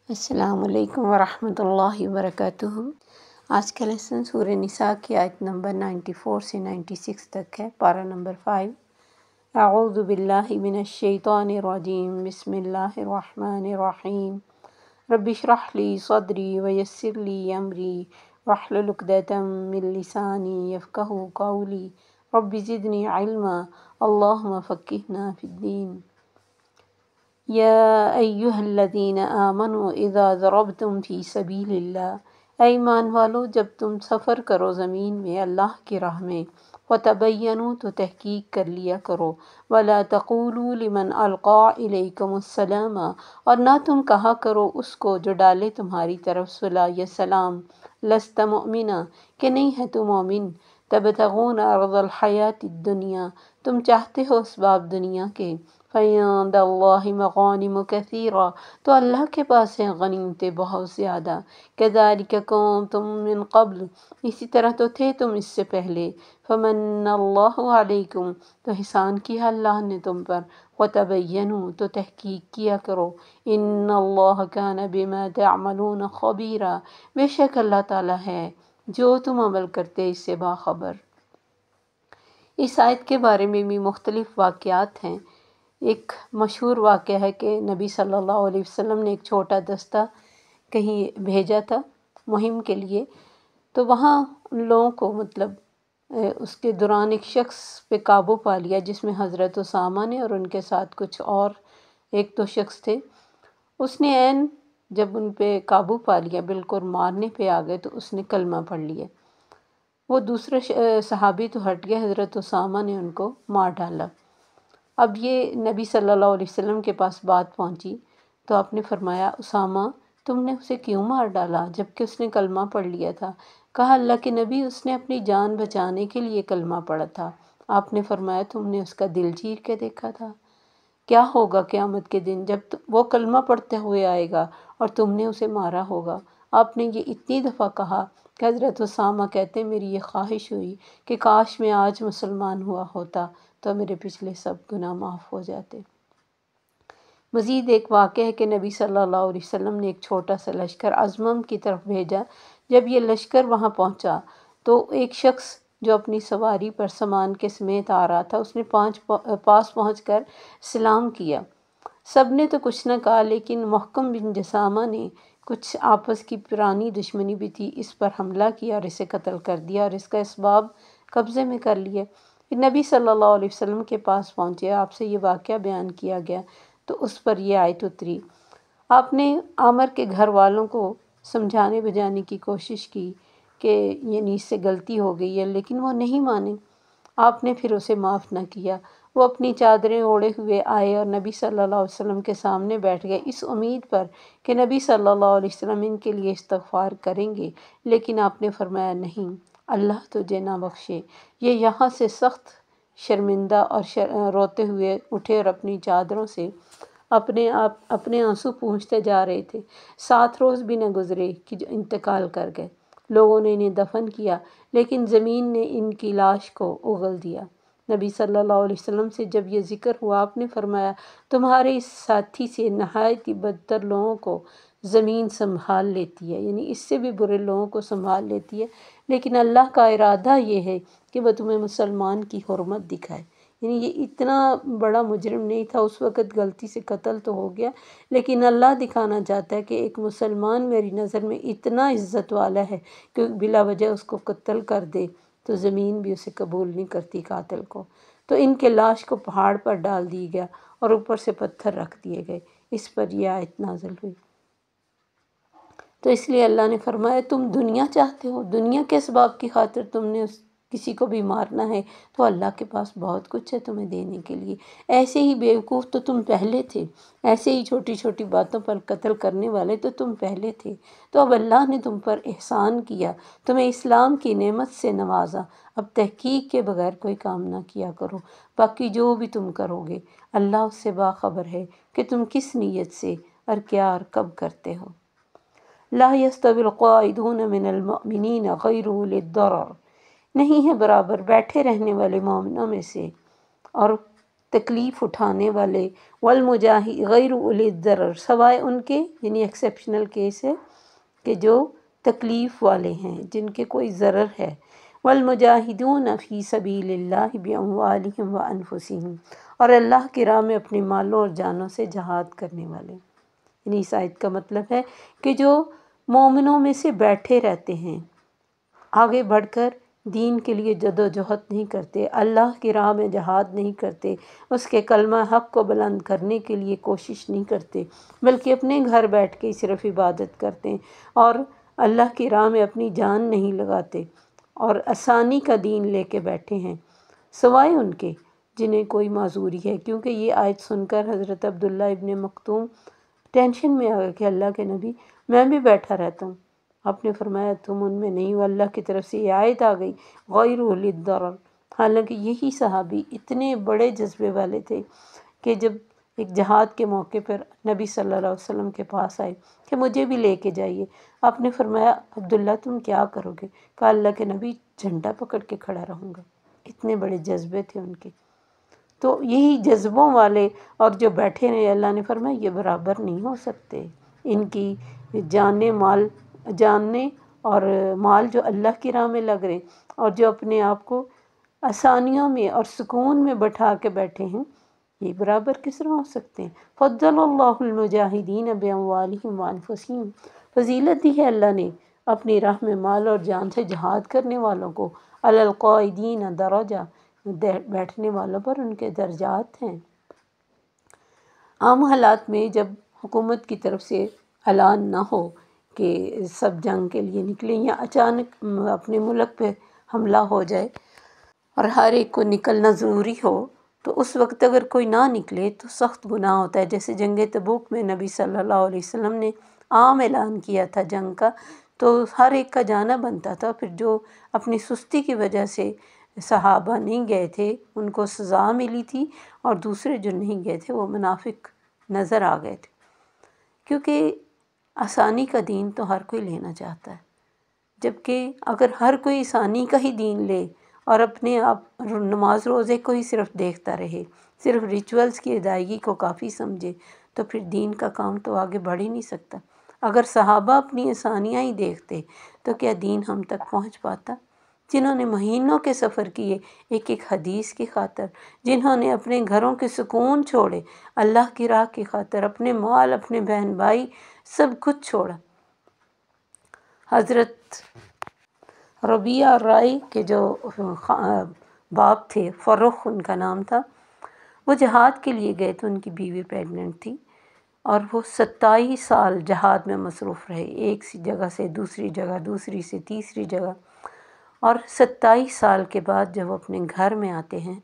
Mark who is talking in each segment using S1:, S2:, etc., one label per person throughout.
S1: السلام علیکم ورحمۃ اللہ وبرکاتہ۔ آج کا لیسن سورہ نساء کی آیت نمبر 94 سے 96 تک ہے، پارہ نمبر 5۔ اعوذ باللہ من الشیطان الرجیم، بسم اللہ الرحمن الرحیم۔ رب اشرح لی صدری ویسر لی امری واحلل عقدۃ من لسانی یفقہوا قولی رب زدنی علما اللہم فقہنا فی الدین۔ یا ایہا الذین آمنوا اذا ضربتم فی سبیل اللہ، اے ایمان والو جب تم سفر کرو زمین میں اللہ کی راہ میں، فتبینوا تو تحقیق کر لیا کرو، ولا تقولوا لمن القی الیکم السلام، اور نہ تم کہا کرو اس کو جو ڈالے تمہاری طرف صلح یا سلام، لست مؤمنا کہ نہیں ہے تو مومن، تبتغون عرض الحیات الدنیا تم چاہتے ہو اسباب دنیا کے، فعند اللہ مغانم کثیرہ تو اللہ کے پاس ہیں غنیمتیں بہت زیادہ، کذالک کنتم من قبل اسی طرح تو تھے تم اس سے پہلے، فمن اللہ علیکم تو احسان کیا اللہ نے تم پر، وتبینوا تو تحقیق کیا کرو، ان اللہ کان بما تعملون خبیرا بے شک اللہ تعالیٰ ہے جو تم عمل کرتے اس سے باخبر۔ اس آیت کے بارے میں بھی مختلف واقعات ہیں۔ ایک مشہور واقعہ ہے کہ نبی صلی اللہ علیہ وسلم نے ایک چھوٹا دستہ کہیں بھیجا تھا مہم کے لیے، تو وہاں ان لوگوں کو اس کے دوران ایک شخص پہ قابو پا لیا جس میں حضرت اسامہ نے اور ان کے ساتھ کچھ اور ایک دو شخص تھے۔ اس نے عین جب ان پہ قابو پا لیا بالکل مارنے پہ آ گئے تو اس نے کلمہ پڑھ لیا۔ وہ دوسرے صحابی تو ہٹ گئے، حضرت اسامہ نے ان کو مار ڈالا۔ اب یہ نبی صلی اللہ علیہ وسلم کے پاس بات پہنچی تو آپ نے فرمایا اسامہ تم نے اسے کیوں مار ڈالا جبکہ اس نے کلمہ پڑھ لیا تھا؟ کہا اللہ کے نبی اس نے اپنی جان بچانے کے لیے کلمہ پڑھا تھا۔ آپ نے فرمایا تم نے اس کا دل چیر کے دیکھا تھا؟ کیا ہوگا قیامت کے دن جب وہ کلمہ پڑھتے ہوئے آئے گا اور تم نے اسے مارا ہوگا؟ آپ نے یہ اتنی دفعہ کہا کہ حضرت اسامہ کہتے میری یہ خواہش ہوئی کہ کاش میں آج مسلمان ہوا ہوتا تو میرے پچھلے سب گناہ معاف ہو جاتے۔ مزید ایک واقعہ ہے کہ نبی صلی اللہ علیہ وسلم نے ایک چھوٹا سا لشکر ازمم کی طرف بھیجا۔ جب یہ لشکر وہاں پہنچا تو ایک شخص جو اپنی سواری پر سامان کے سمیت آ رہا تھا اس نے پاس پہنچ کر سلام کیا۔ سب نے تو کچھ نہ کہا لیکن محکم بن جسامہ نے کچھ آپس کی پرانی دشمنی بھی تھی اس پر حملہ کیا اور اسے قتل کر دیا اور اس کا اسباب قبضے میں کر لیے۔ پھر نبی صلی اللہ علیہ وسلم کے پاس پہنچے، آپ سے یہ واقعہ بیان کیا گیا تو اس پر یہ آیت اتری۔ آپ نے عامر کے گھر والوں کو سمجھانے بجانے کی کوشش کی کہ یعنی اس سے غلطی ہو گئی ہے لیکن وہ نہیں مانے۔ آپ نے پھر اسے معاف نہ کیا۔ وہ اپنی چادریں اوڑھے ہوئے آئے اور نبی صلی اللہ علیہ وسلم کے سامنے بیٹھ گئے اس امید پر کہ نبی صلی اللہ علیہ وسلم ان کے لیے استغفار کریں گے، لیکن آپ نے فرمایا نہیں، اللہ تجھے نہ بخشے۔ یہ یہاں سے سخت شرمندہ اور روتے ہوئے اٹھے اور اپنی چادروں سے اپنے آنسو پونچھتے جا رہے تھے۔ 7 روز بھی نہ گزرے کہ جو انتقال کر گئے۔ لوگوں نے انہیں دفن کیا لیکن زمین نے ان کی لاش کو اگل دیا۔ نبی صلی اللہ علیہ وسلم سے جب یہ ذکر ہوا آپ نے فرمایا تمہارے اس ساتھی سے نہایت ہی بدتر لوگوں کو زمین سنبھال لیتی ہے، یعنی اس سے بھی برے لوگوں کو سنبھال لیتی ہے، لیکن اللہ کا ارادہ یہ ہے کہ وہ تمہیں مسلمان کی حرمت دکھائے۔ یعنی یہ اتنا بڑا مجرم نہیں تھا، اس وقت غلطی سے قتل تو ہو گیا لیکن اللہ دکھانا چاہتا ہے کہ ایک مسلمان میری نظر میں اتنا عزت والا ہے کہ بلا وجہ اس کو قتل کر دے تو زمین بھی اسے قبول نہیں کرتی قاتل کو۔ تو ان کے لاش کو پہاڑ پر ڈال دیا گیا اور اوپر سے پتھر رکھ دیے گئے، اس پر یہ آیت نازل ہوئی۔ تو اس لیے اللہ نے فرمایا تم دنیا چاہتے ہو، دنیا کے اسباب کی خاطر تم نے کسی کو بھی مارنا ہے تو اللہ کے پاس بہت کچھ ہے تمہیں دینے کے لیے۔ ایسے ہی بیوقوف تو تم پہلے تھے، ایسے ہی چھوٹی چھوٹی باتوں پر قتل کرنے والے تو تم پہلے تھے، تو اب اللہ نے تم پر احسان کیا، تمہیں اسلام کی نعمت سے نوازا، اب تحقیق کے بغیر کوئی کام نہ کیا کرو، باقی جو بھی تم کرو گے اللہ اس سے باخبر ہے کہ تم کس نیت سے اور کیا اور کب کرتے ہو۔ لا يستوي القاعدون من المؤمنین غیر اولی الضرر، نہیں ہے برابر بیٹھے رہنے والے مومنوں میں سے اور تکلیف اٹھانے والے، والمجاہد غیر اولی الضرر، سوائے ان کے، یعنی ایکسیپشنل کیس ہے کہ جو تکلیف والے ہیں، جن کے کوئی ضرر ہے، والمجاہدون فی سبیل اللہ باموالہم وانفسہم، اور اللہ کی راہ میں اپنی مالوں اور جانوں سے جہاد کرنے والے۔ یعنی اس آیت کا مطلب ہے کہ جو مومنوں میں سے بیٹھے رہتے ہیں، آگے بڑھ کر دین کے لیے جد و جہد نہیں کرتے، اللہ کی راہ میں جہاد نہیں کرتے، اس کے کلمہ حق کو بلند کرنے کے لیے کوشش نہیں کرتے، بلکہ اپنے گھر بیٹھ کے صرف عبادت کرتے ہیں اور اللہ کی راہ میں اپنی جان نہیں لگاتے اور آسانی کا دین لے کے بیٹھے ہیں، سوائے ان کے جنہیں کوئی معذوری ہے۔ کیونکہ یہ آیت سن کر حضرت عبداللہ ابن مکتوم ٹینشن میں آ گیا کہ اللہ کے نبی میں بھی بیٹھا رہتا ہوں۔ آپ نے فرمایا تم ان میں نہیں ہو، اللہ کی طرف سے یہ آیت آ گئی غیر اولی الضرر۔ حالانکہ یہی صحابی اتنے بڑے جذبے والے تھے کہ جب ایک جہاد کے موقع پر نبی صلی اللہ علیہ وسلم کے پاس آئے کہ مجھے بھی لے کے جائیے، آپ نے فرمایا عبداللہ تم کیا کرو گے؟ کہا اللہ کے نبی جھنڈا پکڑ کے کھڑا رہوں گا۔ اتنے بڑے جذبے تھے ان کے۔ تو یہی جذبوں والے اور جو بیٹھے رہے، اللہ نے فرمایا یہ برابر نہیں ہو سکتے، ان کی جاننے اور مال جو اللہ کی راہ میں لگ رہے اور جو اپنے آپ کو آسانیوں میں اور سکون میں بٹھا کے بیٹھے ہیں، یہ برابر کس طرح ہو سکتے ہیں؟ فضل اللہ المجاہدین باموالہم وانفسہم، فضیلت دی ہے اللہ نے اپنی راہ میں مال اور جان سے جہاد کرنے والوں کو، علی القاعدین درجہ، بیٹھنے والوں پر ان کے درجات ہیں۔ عام حالات میں جب حکومت کی طرف سے اعلان نہ ہو کہ سب جنگ کے لیے نکلیں، یا اچانک اپنے ملک پہ حملہ ہو جائے اور ہر ایک کو نکلنا ضروری ہو، تو اس وقت اگر کوئی نہ نکلے تو سخت گناہ ہوتا ہے۔ جیسے جنگ تبوک میں نبی صلی اللہ علیہ وسلم نے عام اعلان کیا تھا جنگ کا، تو ہر ایک کا جانا بنتا تھا، پھر جو اپنی سستی کی وجہ سے صحابہ نہیں گئے تھے ان کو سزا ملی تھی، اور دوسرے جو نہیں گئے تھے وہ منافق نظر آ گئے تھے، کیونکہ آسانی کا دین تو ہر کوئی لینا چاہتا ہے۔ جبکہ اگر ہر کوئی آسانی کا ہی دین لے اور اپنے آپ نماز روزے کو ہی صرف دیکھتا رہے، صرف ریچولز کی ادائیگی کو کافی سمجھے، تو پھر دین کا کام تو آگے بڑھ ہی نہیں سکتا۔ اگر صحابہ اپنی آسانیاں ہی دیکھتے تو کیا دین ہم تک پہنچ پاتا؟ جنہوں نے مہینوں کے سفر کیے ایک ایک حدیث کی خاطر، جنہوں نے اپنے گھروں کے سکون چھوڑے اللہ کی راہ کی خاطر، اپنے مال، اپنے بہن بھائی، سب کچھ چھوڑا۔ حضرت ربیعہ رائی کے جو باپ تھے، فروخ ان کا نام تھا، وہ جہاد کے لیے گئے تو ان کی بیوی پریگننٹ تھی، اور وہ 27 سال جہاد میں مصروف رہے، ایک سی جگہ سے دوسری جگہ، دوسری سے تیسری جگہ، اور 27 سال کے بعد جب وہ اپنے گھر میں آتے ہیں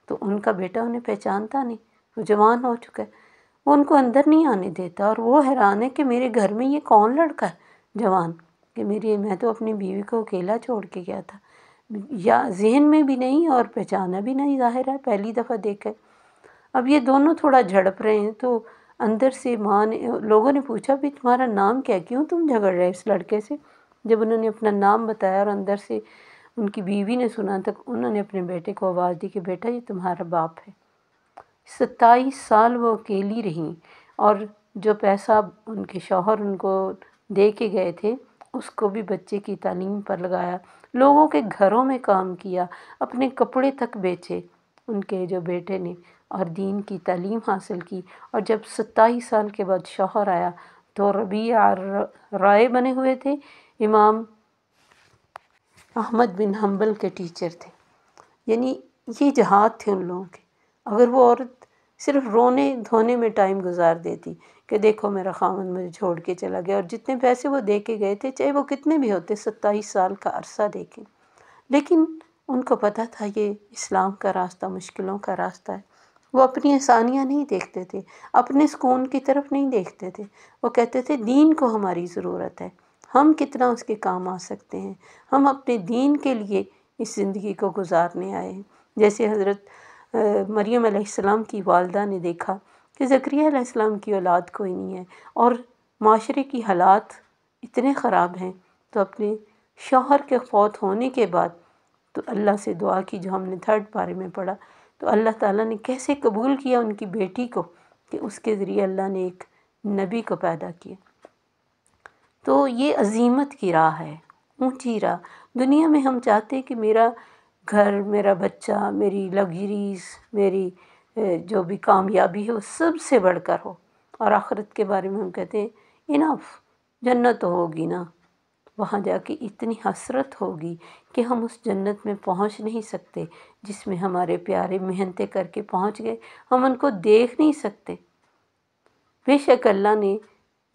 S1: تو ان کا بیٹا انہیں پہچانتا نہیں، وہ جوان ہو چکا ہے، وہ ان کو اندر نہیں آنے دیتا، اور وہ حیران ہے کہ میرے گھر میں یہ کون لڑکا ہے جوان، کہ میں تو اپنی بیوی کو اکیلا چھوڑ کے گیا تھا، یا ذہن میں بھی نہیں اور پہچانا بھی نہیں، ظاہر ہے پہلی دفعہ دیکھا۔ اب یہ دونوں تھوڑا جھڑپ رہے ہیں، تو اندر سے لوگوں نے پوچھا بھی تمہارا نام کیا، کیوں تم جھگڑ رہے اس لڑکے سے؟ جب انہوں نے اپنا نام بتایا اور اندر سے ان کی بیوی نے سنا، تک انہوں نے اپنے بیٹے کو آواز دی کہ بیٹا یہ تمہارا باپ ہے۔ 27 سال وہ اکیلی رہیں، اور جو پیسہ ان کے شوہر ان کو دے کے گئے تھے اس کو بھی بچے کی تعلیم پر لگایا، لوگوں کے گھروں میں کام کیا، اپنے کپڑے تک بیچے ان کے جو بیٹے نے، اور دین کی تعلیم حاصل کی۔ اور جب 27 سال کے بعد شوہر آیا تو ربیعہ رائے بنے ہوئے تھے، امام احمد بن حنبل کے ٹیچر تھے۔ یعنی یہ جہاد تھے ان لوگوں کے۔ اگر وہ عورت صرف رونے دھونے میں ٹائم گزار دیتی کہ دیکھو میرا خاوند مجھے چھوڑ کے چلا گیا، اور جتنے پیسے وہ دے کے گئے تھے چاہے وہ کتنے بھی ہوتے، 27 سال کا عرصہ دے کے، لیکن ان کو پتہ تھا یہ اسلام کا راستہ مشکلوں کا راستہ ہے۔ وہ اپنی آسانیاں نہیں دیکھتے تھے، اپنے سکون کی طرف نہیں دیکھتے تھے، وہ کہتے تھے دین کو ہماری ضرورت ہے، ہم کتنا اس کے کام آ سکتے ہیں، ہم اپنے دین کے لیے اس زندگی کو گزارنے آئے ہیں۔ جیسے حضرت مریم علیہ السلام کی والدہ نے دیکھا کہ زکریا علیہ السلام کی اولاد کوئی نہیں ہے، اور معاشرے کی حالات اتنے خراب ہیں، تو اپنے شوہر کے فوت ہونے کے بعد تو اللہ سے دعا کی، جو ہم نے 3rd پارے میں پڑھا، تو اللہ تعالیٰ نے کیسے قبول کیا ان کی بیٹی کو کہ اس کے ذریعے اللہ نے ایک نبی کو پیدا کیا۔ تو یہ عظیمت کی راہ ہے، اونچی راہ۔ دنیا میں ہم چاہتے ہیں کہ میرا گھر، میرا بچہ، میری لگژریز، میری جو بھی کامیابی ہے وہ سب سے بڑھ کر ہو، اور آخرت کے بارے میں ہم کہتے ہیں انف، جنت تو ہوگی نا، وہاں جا کے اتنی حسرت ہوگی کہ ہم اس جنت میں پہنچ نہیں سکتے جس میں ہمارے پیارے محنتیں کر کے پہنچ گئے، ہم ان کو دیکھ نہیں سکتے۔ بے شک اللہ نے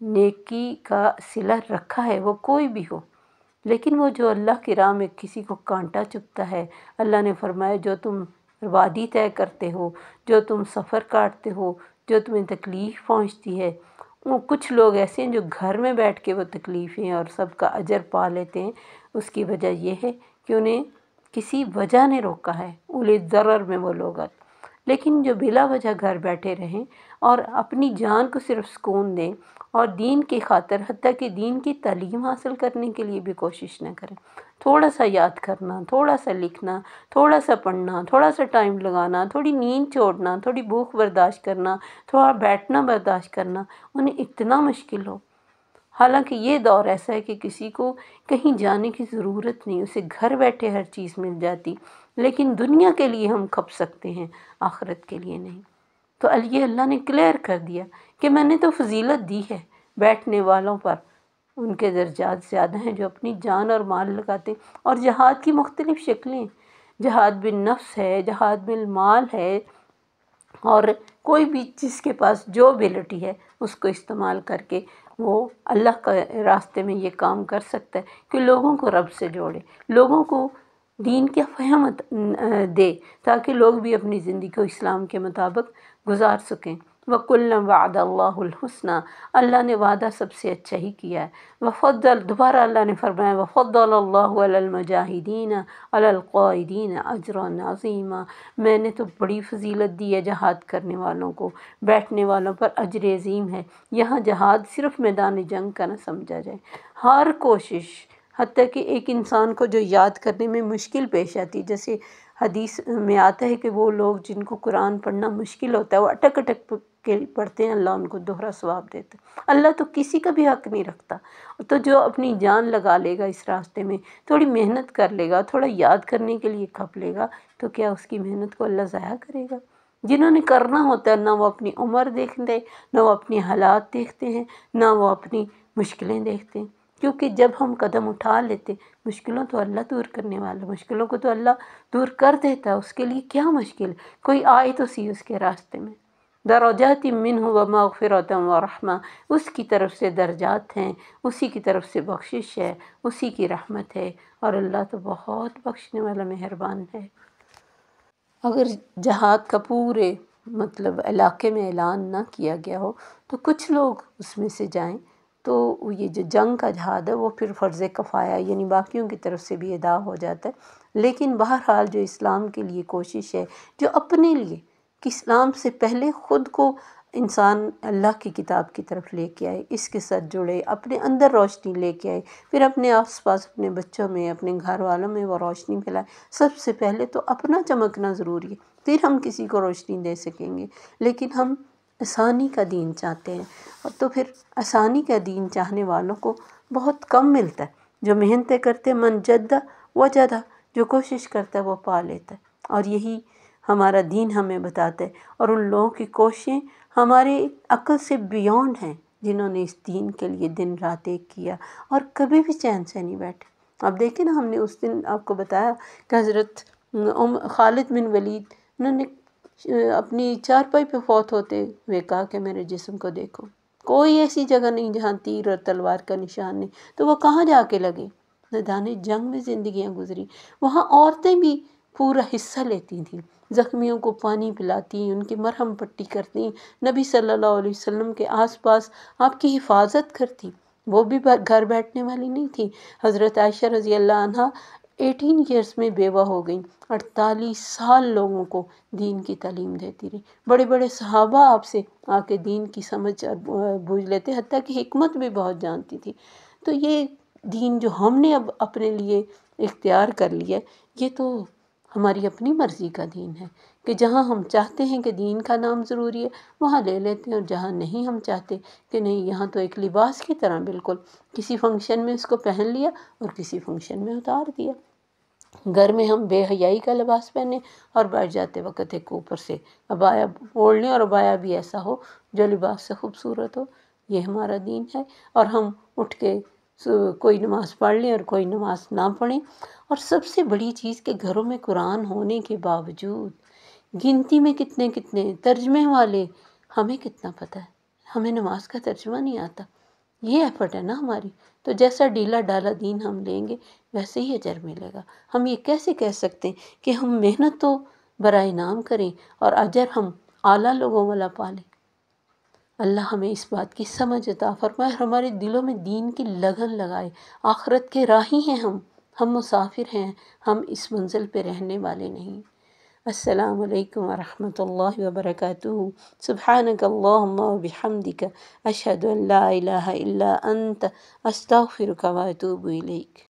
S1: نیکی کا صلہ رکھا ہے، وہ کوئی بھی ہو، لیکن وہ جو اللہ کی راہ میں کسی کو کانٹا چبھتا ہے، اللہ نے فرمایا جو تم وادی طے کرتے ہو، جو تم سفر کاٹتے ہو، جو تمہیں تکلیف پہنچتی ہے، وہ کچھ لوگ ایسے ہیں جو گھر میں بیٹھ کے وہ تکلیفیں اور سب کا اجر پا لیتے ہیں، اس کی وجہ یہ ہے کہ انہیں کسی وجہ نے روکا ہے، اولی ضرر میں وہ لوگ آتے۔ لیکن جو بلا وجہ گھر بیٹھے رہیں اور اپنی جان کو صرف سکون دیں اور دین کی خاطر، حتیٰ کہ دین کی تعلیم حاصل کرنے کے لیے بھی کوشش نہ کریں، تھوڑا سا یاد کرنا، تھوڑا سا لکھنا، تھوڑا سا پڑھنا، تھوڑا سا ٹائم لگانا، تھوڑی نیند چھوڑنا، تھوڑی بھوک برداشت کرنا، تھوڑا بیٹھنا برداشت کرنا، انہیں اتنا مشکل ہو۔ حالانکہ یہ دور ایسا ہے کہ کسی کو کہیں جانے کی ضرورت نہیں، اسے گھر بیٹھے ہر چیز مل جاتی، لیکن دنیا کے لیے ہم کھپ سکتے ہیں، آخرت کے لیے نہیں۔ تو یہ اللہ نے کلیئر کر دیا کہ میں نے تو فضیلت دی ہے بیٹھنے والوں پر، ان کے درجات زیادہ ہیں جو اپنی جان اور مال لگاتے ہیں۔ اور جہاد کی مختلف شکلیں، جہاد بالنفس ہے، جہاد بالمال ہے، اور کوئی بھی جس کے پاس جو ابیلٹی ہے اس کو استعمال کر کے وہ اللہ کا راستے میں یہ کام کر سکتا ہے کہ لوگوں کو رب سے جوڑے، لوگوں کو دین کی فہمت دے، تاکہ لوگ بھی اپنی زندگی کو اسلام کے مطابق گزار سکیں۔ وَكُلًّا وَعَدَ اللَّهُ الْحُسْنَى، اللہ نے وعدہ سب سے اچھا ہی کیا ہے۔ وَفَضَّلَ، دوبارہ اللہ نے فرمایا وَفَضَّلَ اللَّهُ عَلَى الْمُجَاهِدِينَ عَلَى الْقَاعِدِينَ أَجْرًا عَظِيمًا، میں نے تو بڑی فضیلت دی ہے جہاد کرنے والوں کو، بیٹھنے والوں پر اجر عظیم ہے۔ یہاں جہاد صرف میدان جنگ کا نہ سمجھا جائے، ہر کوشش، حتیٰ کہ ایک انسان کو جو یاد کرنے میں مشکل پیش آتی، جیسے حدیث میں آتا ہے کہ وہ لوگ جن کو قرآن پڑھنا مشکل ہوتا ہے وہ اٹک اٹک کے پڑھتے ہیں، اللہ ان کو دوہرا ثواب دیتا ہے۔ اللہ تو کسی کا بھی حق نہیں رکھتا، تو جو اپنی جان لگا لے گا اس راستے میں، تھوڑی محنت کر لے گا، تھوڑا یاد کرنے کے لیے کھپ لے گا، تو کیا اس کی محنت کو اللہ ضائع کرے گا؟ جنہوں نے کرنا ہوتا ہے نہ وہ اپنی عمر دیکھتے، نہ وہ اپنی حالات دیکھتے ہیں، نہ وہ اپنی مشکلیں دیکھتے ہیں، کیونکہ جب ہم قدم اٹھا لیتے، مشکلوں تو اللہ دور کرنے والا، مشکلوں کو تو اللہ دور کر دیتا ہے، اس کے لیے کیا مشکل؟ کوئی آئے تو سی اس کے راستے میں۔ درجات منہ ومغفرۃ ورحمہ، اس کی طرف سے درجات ہیں، اسی کی طرف سے بخشش ہے، اسی کی رحمت ہے، اور اللہ تو بہت بخشنے والا مہربان ہے۔ اگر جہاد کا پورے علاقے میں اعلان نہ کیا گیا ہو تو کچھ لوگ اس میں سے جائیں، تو یہ جو جنگ کا جہاد ہے وہ پھر فرض کفایہ، یعنی باقیوں کی طرف سے بھی ادا ہو جاتا ہے۔ لیکن بہرحال جو اسلام کے لیے کوشش ہے، جو اپنے لیے کہ اسلام سے پہلے خود کو انسان اللہ کی کتاب کی طرف لے کے آئے، اس کے ساتھ جڑے، اپنے اندر روشنی لے کے آئے، پھر اپنے آس پاس اپنے بچوں میں، اپنے گھر والوں میں وہ روشنی پھیلائے۔ سب سے پہلے تو اپنا چمکنا ضروری ہے، پھر ہم کسی کو روشنی دے سکیں گے۔ لیکن ہم آسانی کا دین چاہتے ہیں، تو پھر آسانی کا دین چاہنے والوں کو بہت کم ملتا ہے۔ جو محنتیں کرتے من جد وجد، جو کوشش کرتا ہے وہ پا لیتا ہے، اور یہی ہمارا دین ہمیں بتاتا ہے۔ اور ان لوگوں کی کوششیں ہماری عقل سے بیونڈ ہیں، جنہوں نے اس دین کے لیے دن رات ایک کیا اور کبھی بھی چین سے نہیں بیٹھے۔ اب دیکھیں نا، ہم نے اس دن آپ کو بتایا کہ حضرت خالد بن ولید، انہوں نے اپنی چارپائی پہ فوت ہوتے ہوئے کہا کہ میرے جسم کو دیکھو، کوئی ایسی جگہ نہیں جہاں تیر اور تلوار کا نشان نہیں، تو وہ کہاں جا کے لگے؟ میدان جنگ میں زندگیاں گزری، وہاں عورتیں بھی پورا حصہ لیتی تھیں، زخمیوں کو پانی پلاتی، ان کی مرہم پٹی کرتی، نبی صلی اللہ علیہ وسلم کے آس پاس آپ کی حفاظت کرتی، وہ بھی گھر بیٹھنے والی نہیں تھی۔ حضرت عائشہ رضی اللہ عنہ 18 ایئرس میں بیوہ ہو گئیں، 48 سال لوگوں کو دین کی تعلیم دیتی رہی۔ بڑے بڑے صحابہ آپ سے آ کے دین کی سمجھ بوجھ لیتے، حتیٰ کہ حکمت بھی بہت جانتی تھی۔ تو یہ دین جو ہم نے اب اپنے لیے اختیار کر لیا، یہ تو ہماری اپنی مرضی کا دین ہے کہ جہاں ہم چاہتے ہیں کہ دین کا نام ضروری ہے وہاں لے لیتے ہیں، اور جہاں نہیں ہم چاہتے کہ نہیں یہاں تو ایک لباس کی طرح بالکل کسی فنکشن میں اس کو پہن لیا اور کسی فنکشن میں اتار دیا۔ گھر میں ہم بے حیائی کا لباس پہنیں اور بیٹھ جاتے وقت ایک اوپر سے عبایا اوڑھ لیں، اور عبایا بھی ایسا ہو جو لباس سے خوبصورت ہو۔ یہ ہمارا دین ہے، اور ہم اٹھ کے کوئی نماز پڑھ لیں اور کوئی نماز نہ پڑھیں۔ اور سب سے بڑی چیز کہ گھروں میں قرآن ہونے کے باوجود گنتی میں کتنے کتنے ترجمے والے، ہمیں کتنا پتہ ہے، ہمیں نماز کا ترجمہ نہیں آتا۔ یہ ایفرٹ ہے نا ہماری، تو جیسا ڈھیلا ڈالا دین ہم لیں گے ویسے ہی اجر ملے گا۔ ہم یہ کیسے کہہ سکتے ہیں کہ ہم محنت تو برائے نام کریں اور اجر ہم اعلیٰ لوگوں والا پالیں؟ اللہ ہمیں اس بات کی سمجھ عطا فرمائے، ہمارے دلوں میں دین کی لگن لگائے۔ آخرت کے راہی ہیں ہم مسافر ہیں، ہم اس منزل پہ رہنے والے نہیں۔ السلام علیکم ورحمۃ اللہ وبرکاتہ۔ سبحانک اللہم وبحمدک، اشہد ان لا الہ الا انت، استغفرک واتوب الیک۔